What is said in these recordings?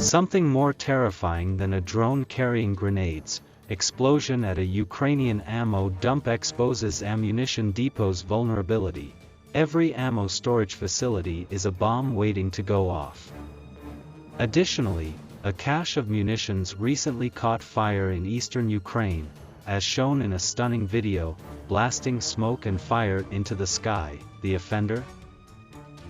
Something more terrifying than a drone carrying grenades. Explosion at a Ukrainian ammo dump exposes ammunition depot's vulnerability. Every ammo storage facility is a bomb waiting to go off. Additionally, a cache of munitions recently caught fire in eastern Ukraine, as shown in a stunning video, blasting smoke and fire into the sky. The offender?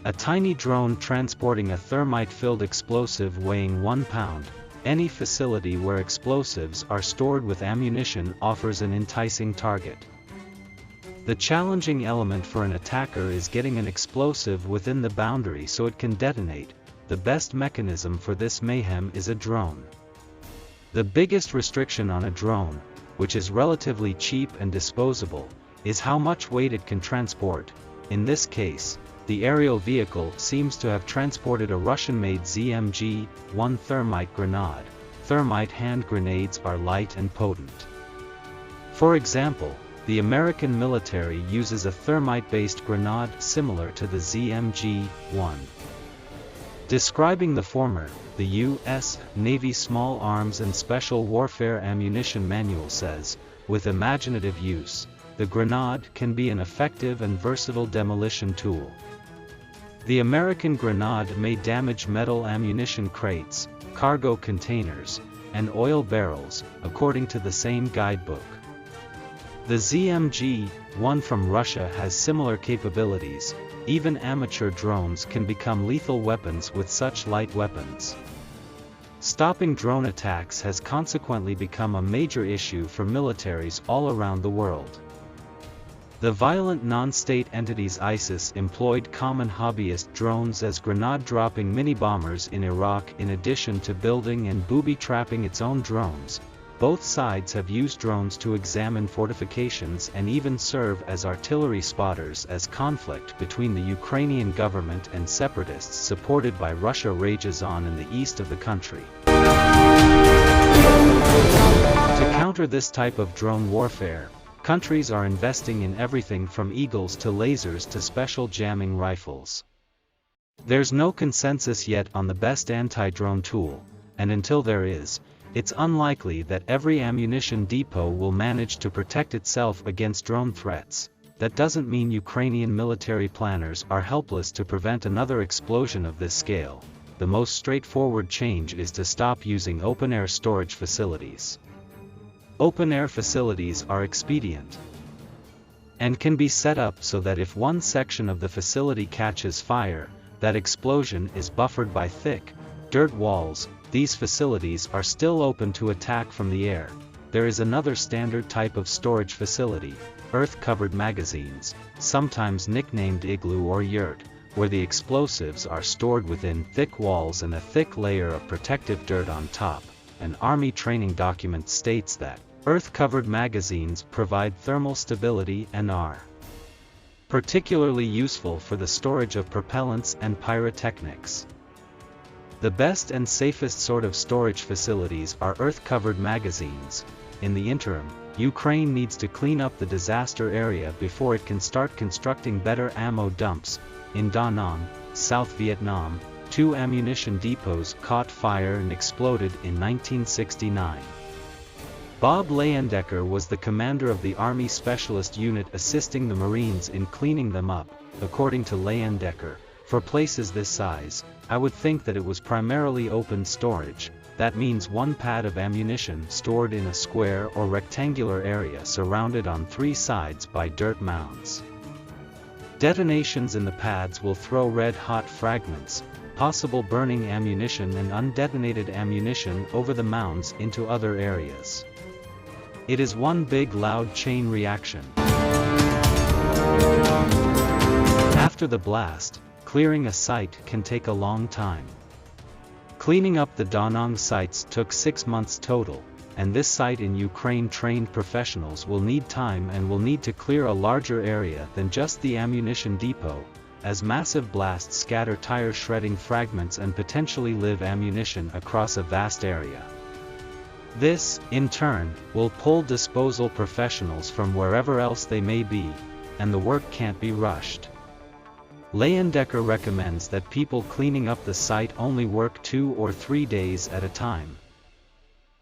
A tiny drone transporting a thermite-filled explosive weighing 1 pound. Any facility where explosives are stored with ammunition offers an enticing target. The challenging element for an attacker is getting an explosive within the boundary so it can detonate. The best mechanism for this mayhem is a drone. The biggest restriction on a drone, which is relatively cheap and disposable, is how much weight it can transport. In this case, the aerial vehicle seems to have transported a Russian-made ZMG-1 thermite grenade. Thermite hand grenades are light and potent. For example, the American military uses a thermite-based grenade similar to the ZMG-1. Describing the former, the U.S. Navy Small Arms and Special Warfare Ammunition Manual says, with imaginative use, the grenade can be an effective and versatile demolition tool. The American grenade may damage metal ammunition crates, cargo containers, and oil barrels, according to the same guidebook. The ZMG-1 from Russia has similar capabilities. Even amateur drones can become lethal weapons with such light weapons. Stopping drone attacks has consequently become a major issue for militaries all around the world. The violent non-state entities ISIS employed common hobbyist drones as grenade-dropping mini-bombers in Iraq. In addition to building and booby-trapping its own drones, both sides have used drones to examine fortifications and even serve as artillery spotters as conflict between the Ukrainian government and separatists supported by Russia rages on in the east of the country. To counter this type of drone warfare, countries are investing in everything from eagles to lasers to special jamming rifles. There's no consensus yet on the best anti-drone tool, and until there is, it's unlikely that every ammunition depot will manage to protect itself against drone threats. That doesn't mean Ukrainian military planners are helpless to prevent another explosion of this scale. The most straightforward change is to stop using open-air storage facilities. Open-air facilities are expedient and can be set up so that if one section of the facility catches fire, that explosion is buffered by thick, dirt walls. These facilities are still open to attack from the air. There is another standard type of storage facility, earth-covered magazines, sometimes nicknamed igloo or yurt, where the explosives are stored within thick walls and a thick layer of protective dirt on top. An Army training document states that earth-covered magazines provide thermal stability and are particularly useful for the storage of propellants and pyrotechnics. The best and safest sort of storage facilities are earth-covered magazines. In the interim, Ukraine needs to clean up the disaster area before it can start constructing better ammo dumps. In Da Nang, South Vietnam, 2 ammunition depots caught fire and exploded in 1969. Bob Leyendecker was the commander of the Army Specialist Unit assisting the Marines in cleaning them up. According to Leyendecker, for places this size, I would think that it was primarily open storage. That means one pad of ammunition stored in a square or rectangular area surrounded on 3 sides by dirt mounds. Detonations in the pads will throw red-hot fragments, possible burning ammunition and undetonated ammunition over the mounds into other areas. It is one big loud chain reaction. After the blast, clearing a site can take a long time. Cleaning up the Da Nang sites took 6 months total, and this site in Ukraine trained professionals will need time and will need to clear a larger area than just the ammunition depot, as massive blasts scatter tire shredding fragments and potentially live ammunition across a vast area. This, in turn, will pull disposal professionals from wherever else they may be, and the work can't be rushed. Leyendecker recommends that people cleaning up the site only work 2 or 3 days at a time,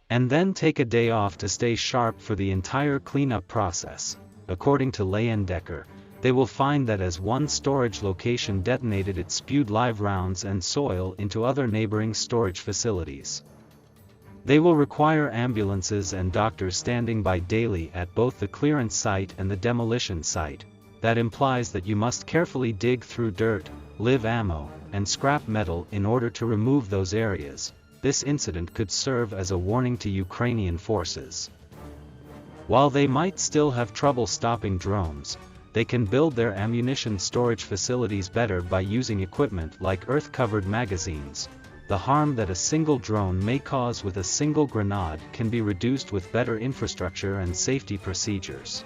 and then take a day off to stay sharp for the entire cleanup process. According to Leyendecker, they will find that as one storage location detonated, it spewed live rounds and soil into other neighboring storage facilities. They will require ambulances and doctors standing by daily at both the clearance site and the demolition site. That implies that you must carefully dig through dirt, live ammo, and scrap metal in order to remove those areas. This incident could serve as a warning to Ukrainian forces. While they might still have trouble stopping drones, they can build their ammunition storage facilities better by using equipment like earth-covered magazines. The harm that a single drone may cause with a single grenade can be reduced with better infrastructure and safety procedures.